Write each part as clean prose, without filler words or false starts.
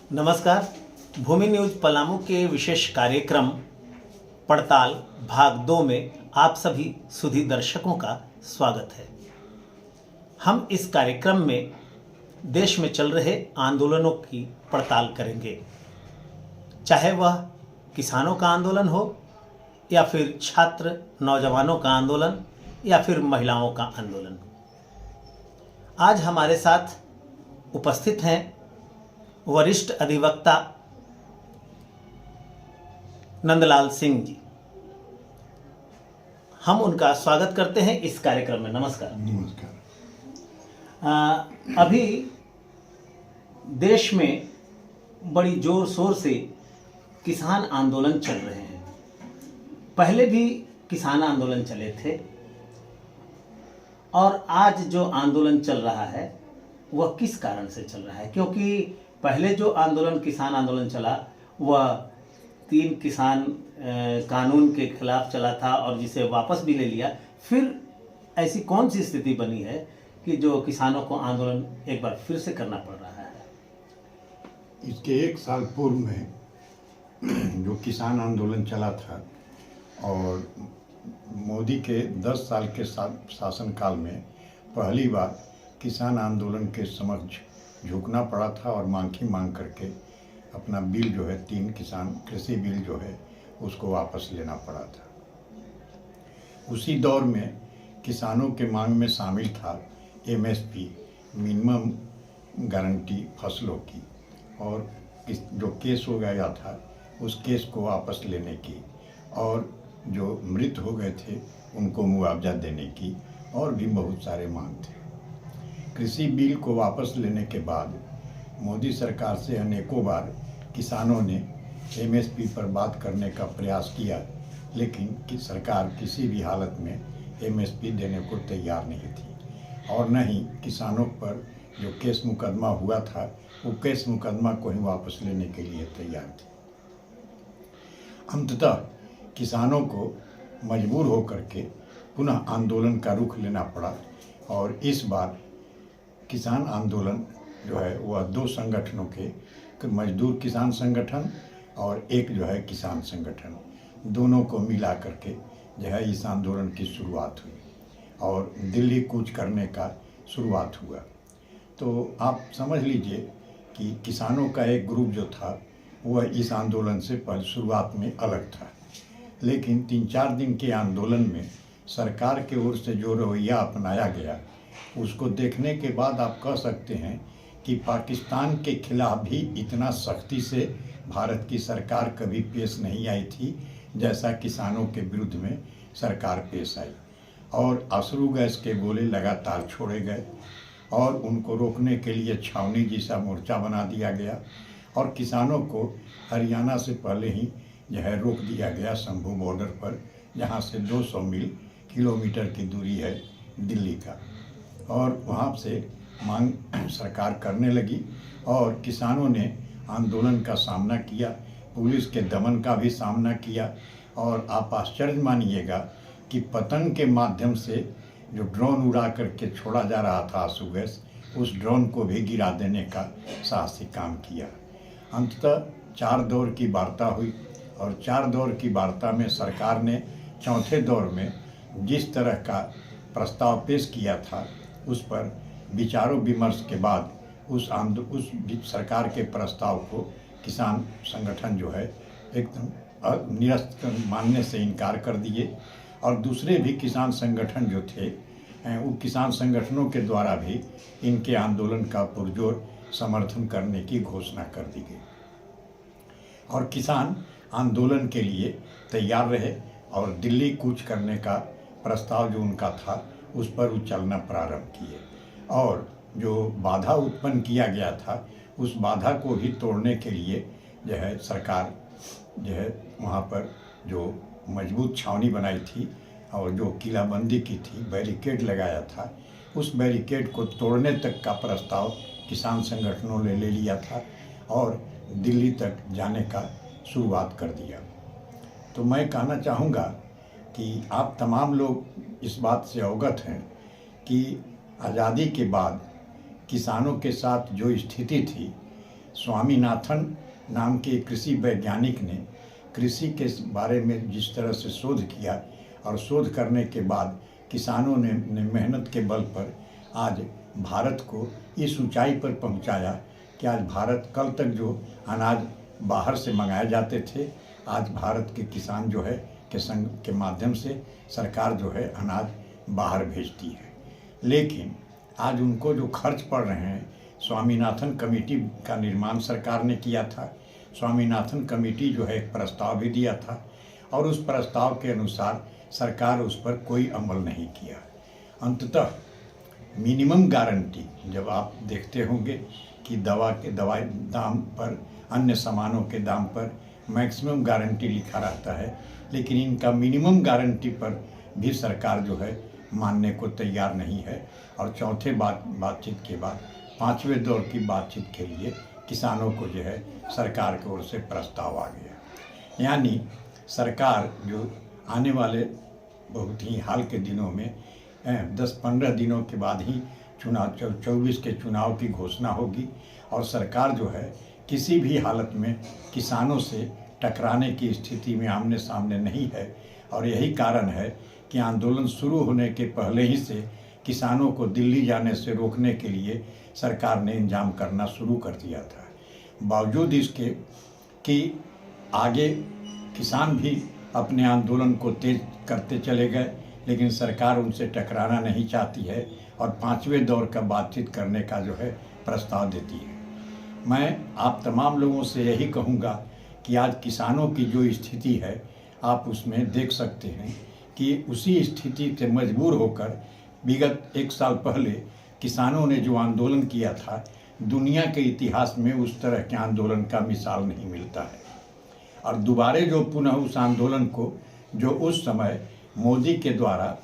नमस्कार। भूमि न्यूज पलामू के विशेष कार्यक्रम पड़ताल भाग 2 में आप सभी सुधी दर्शकों का स्वागत है। हम इस कार्यक्रम में देश में चल रहे आंदोलनों की पड़ताल करेंगे, चाहे वह किसानों का आंदोलन हो या फिर छात्र नौजवानों का आंदोलन या फिर महिलाओं का आंदोलन। आज हमारे साथ उपस्थित हैं वरिष्ठ अधिवक्ता नंदलाल सिंह जी। हम उनका स्वागत करते हैं इस कार्यक्रम में। नमस्कार। नमस्कार। अभी देश में बड़ी जोर शोर से किसान आंदोलन चल रहे हैं। पहले भी किसान आंदोलन चले थे और आज जो आंदोलन चल रहा है वह किस कारण से चल रहा है? क्योंकि पहले जो आंदोलन किसान आंदोलन चला वह 3 किसान कानून के खिलाफ चला था और जिसे वापस भी ले लिया। फिर ऐसी कौन सी स्थिति बनी है कि जो किसानों को आंदोलन एक बार फिर से करना पड़ रहा है? इसके 1 साल पूर्व में जो किसान आंदोलन चला था और मोदी के 10 साल के शासनकाल में पहली बार किसान आंदोलन के समक्ष झुकना पड़ा था और मांग करके अपना बिल जो है 3 किसान कृषि बिल जो है उसको वापस लेना पड़ा था। उसी दौर में किसानों के मांग में शामिल था एमएसपी मिनिमम गारंटी फसलों की, और जो केस हो गया था उस केस को वापस लेने की, और जो मृत हो गए थे उनको मुआवजा देने की, और भी बहुत सारे मांग थे। कृषि बिल को वापस लेने के बाद मोदी सरकार से अनेकों बार किसानों ने एमएसपी पर बात करने का प्रयास किया, लेकिन सरकार किसी भी हालत में एमएसपी देने को तैयार नहीं थी, और न ही किसानों पर जो केस मुकदमा हुआ था वो केस मुकदमा को ही वापस लेने के लिए तैयार थी। अंततः किसानों को मजबूर होकर के पुनः आंदोलन का रुख लेना पड़ा, और इस बार किसान आंदोलन जो है वह 2 संगठनों के, मजदूर किसान संगठन और एक जो है किसान संगठन, दोनों को मिला करके जो है इस आंदोलन की शुरुआत हुई और दिल्ली कूच करने का शुरुआत हुआ। तो आप समझ लीजिए कि किसानों का एक ग्रुप जो था वह इस आंदोलन से पहले शुरुआत में अलग था, लेकिन 3-4 दिन के आंदोलन में सरकार के ओर से जो रवैया अपनाया गया उसको देखने के बाद आप कह सकते हैं कि पाकिस्तान के खिलाफ भी इतना सख्ती से भारत की सरकार कभी पेश नहीं आई थी जैसा किसानों के विरुद्ध में सरकार पेश आई, और आंसू गैस के गोले लगातार छोड़े गए और उनको रोकने के लिए छावनी जैसा मोर्चा बना दिया गया, और किसानों को हरियाणा से पहले ही जो है रोक दिया गया शंभू बॉर्डर पर, जहाँ से 200 किलोमीटर की दूरी है दिल्ली का, और वहाँ से मांग सरकार करने लगी और किसानों ने आंदोलन का सामना किया, पुलिस के दमन का भी सामना किया, और आप आश्चर्य मानिएगा कि पतंग के माध्यम से जो ड्रोन उड़ा करके छोड़ा जा रहा था आंसू गैस, उस ड्रोन को भी गिरा देने का साहसी काम किया। अंततः 4 दौर की वार्ता हुई, और 4 दौर की वार्ता में सरकार ने चौथे दौर में जिस तरह का प्रस्ताव पेश किया था उस पर विचारों विमर्श के बाद उस सरकार के प्रस्ताव को किसान संगठन जो है एकदम निरस्त मानने से इनकार कर दिए, और दूसरे भी किसान संगठन जो थे वो किसान संगठनों के द्वारा भी इनके आंदोलन का पुरजोर समर्थन करने की घोषणा कर दी गई, और किसान आंदोलन के लिए तैयार रहे और दिल्ली कूच करने का प्रस्ताव जो उनका था उस पर वो चलना प्रारंभ किए, और जो बाधा उत्पन्न किया गया था उस बाधा को भी तोड़ने के लिए जो है सरकार जो है वहाँ पर जो मजबूत छावनी बनाई थी और जो किलाबंदी की थी, बैरिकेड लगाया था, उस बैरिकेड को तोड़ने तक का प्रस्ताव किसान संगठनों ने ले लिया था और दिल्ली तक जाने का शुरुआत कर दिया। तो मैं कहना चाहूँगा कि आप तमाम लोग इस बात से अवगत हैं कि आज़ादी के बाद किसानों के साथ जो स्थिति थी, स्वामीनाथन नाम के कृषि वैज्ञानिक ने कृषि के बारे में जिस तरह से शोध किया और शोध करने के बाद किसानों ने मेहनत के बल पर आज भारत को इस ऊंचाई पर पहुंचाया कि आज भारत कल तक जो अनाज बाहर से मंगाए जाते थे, आज भारत के किसान जो है के संघ के माध्यम से सरकार जो है अनाज बाहर भेजती है। लेकिन आज उनको जो खर्च पड़ रहे हैं, स्वामीनाथन कमेटी का निर्माण सरकार ने किया था। स्वामीनाथन कमेटी जो है एक प्रस्ताव भी दिया था और उस प्रस्ताव के अनुसार सरकार उस पर कोई अमल नहीं किया। अंततः मिनिमम गारंटी, जब आप देखते होंगे कि दवाई दाम पर, अन्य सामानों के दाम पर मैक्सिमम गारंटी लिखा रहता है, लेकिन इनका मिनिमम गारंटी पर भी सरकार जो है मानने को तैयार नहीं है। और चौथे बातचीत के बाद पांचवें दौर की बातचीत के लिए किसानों को जो है सरकार की ओर से प्रस्ताव आ गया। यानी सरकार जो आने वाले बहुत ही हाल के दिनों में 10-15 दिनों के बाद ही चुनाव 24 के चुनाव की घोषणा होगी और सरकार जो है किसी भी हालत में किसानों से टकराने की स्थिति में आमने सामने नहीं है। और यही कारण है कि आंदोलन शुरू होने के पहले ही से किसानों को दिल्ली जाने से रोकने के लिए सरकार ने इंतजाम करना शुरू कर दिया था। बावजूद इसके कि आगे किसान भी अपने आंदोलन को तेज करते चले गए, लेकिन सरकार उनसे टकराना नहीं चाहती है और पांचवें दौर का बातचीत करने का जो है प्रस्ताव देती है। मैं आप तमाम लोगों से यही कहूँगा कि आज किसानों की जो स्थिति है, आप उसमें देख सकते हैं कि उसी स्थिति से मजबूर होकर विगत 1 साल पहले किसानों ने जो आंदोलन किया था, दुनिया के इतिहास में उस तरह के आंदोलन का मिसाल नहीं मिलता है। और दोबारे जो पुनः उस आंदोलन को जो उस समय मोदी के द्वारा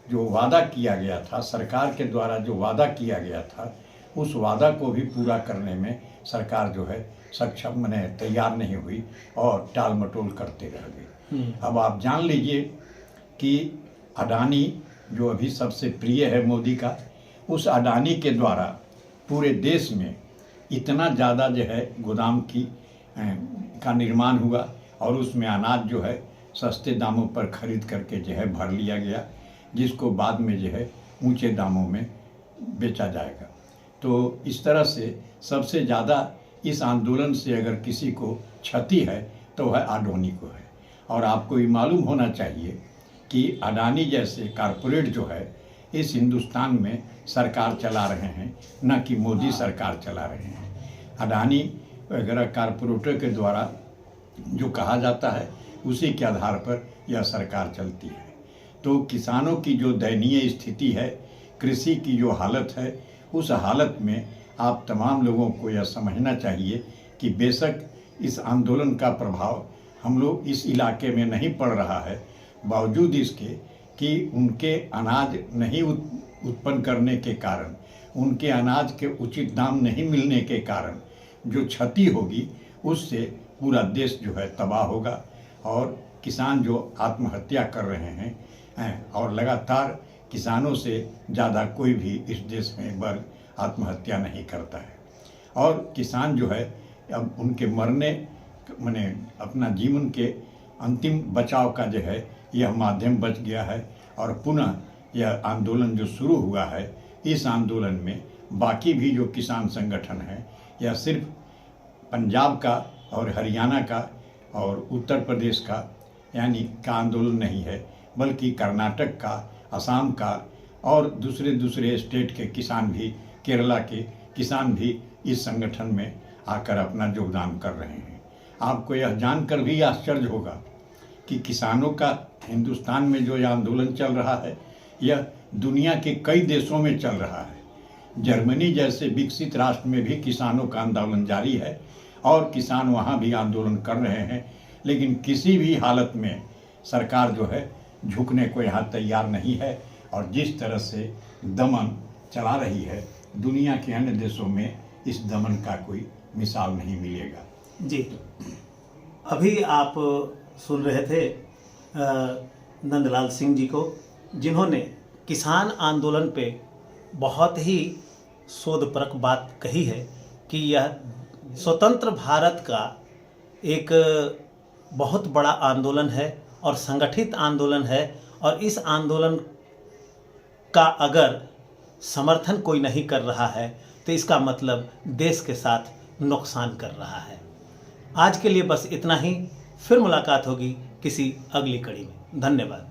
जो वादा किया गया था, सरकार के द्वारा जो वादा किया गया था, उस वादा को भी पूरा करने में सरकार जो है सक्षम तैयार नहीं हुई और टाल मटोल करते रह गई। अब आप जान लीजिए कि अडानी जो अभी सबसे प्रिय है मोदी का, उस अडानी के द्वारा पूरे देश में इतना ज़्यादा जो है गोदाम का निर्माण हुआ और उसमें अनाज जो है सस्ते दामों पर खरीद करके जो है भर लिया गया, जिसको बाद में जो है ऊंचे दामों में बेचा जाएगा। तो इस तरह से सबसे ज़्यादा इस आंदोलन से अगर किसी को क्षति है तो वह अडानी को है। और आपको ये मालूम होना चाहिए कि अडानी जैसे कारपोरेट जो है इस हिंदुस्तान में सरकार चला रहे हैं, न कि मोदी सरकार चला रहे हैं। अडानी वगैरह कारपोरेटर के द्वारा जो कहा जाता है उसी के आधार पर यह सरकार चलती है। तो किसानों की जो दयनीय स्थिति है, कृषि की जो हालत है, उस हालत में आप तमाम लोगों को यह समझना चाहिए कि बेशक इस आंदोलन का प्रभाव हम लोग इस इलाके में नहीं पड़ रहा है, बावजूद इसके कि उनके अनाज नहीं उत्पन्न करने के कारण, उनके अनाज के उचित दाम नहीं मिलने के कारण जो क्षति होगी उससे पूरा देश जो है तबाह होगा। और किसान जो आत्महत्या कर रहे हैं और लगातार किसानों से ज़्यादा कोई भी इस देश में वर्ग आत्महत्या नहीं करता है। और किसान जो है अब उनके मरने अपना जीवन के अंतिम बचाव का जो है यह माध्यम बच गया है। और पुनः यह आंदोलन जो शुरू हुआ है, इस आंदोलन में बाकी भी जो किसान संगठन हैं, यह सिर्फ पंजाब का और हरियाणा का और उत्तर प्रदेश का का आंदोलन नहीं है, बल्कि कर्नाटक का, असम का और दूसरे स्टेट के किसान भी, केरला के किसान भी इस संगठन में आकर अपना योगदान कर रहे हैं। आपको यह जानकर भी आश्चर्य होगा कि किसानों का हिंदुस्तान में जो यह आंदोलन चल रहा है, यह दुनिया के कई देशों में चल रहा है। जर्मनी जैसे विकसित राष्ट्र में भी किसानों का आंदोलन जारी है और किसान वहाँ भी आंदोलन कर रहे हैं, लेकिन किसी भी हालत में सरकार जो है झुकने को यहाँ तैयार नहीं है। और जिस तरह से दमन चला रही है, दुनिया के अन्य देशों में इस दमन का कोई मिसाल नहीं मिलेगा। जी, अभी आप सुन रहे थे नंदलाल सिंह जी को, जिन्होंने किसान आंदोलन पे बहुत ही शोधपरक बात कही है कि यह स्वतंत्र भारत का एक बहुत बड़ा आंदोलन है और संगठित आंदोलन है, और इस आंदोलन का अगर समर्थन कोई नहीं कर रहा है तो इसका मतलब देश के साथ नुकसान कर रहा है। आज के लिए बस इतना ही। फिर मुलाकात होगी किसी अगली कड़ी में। धन्यवाद।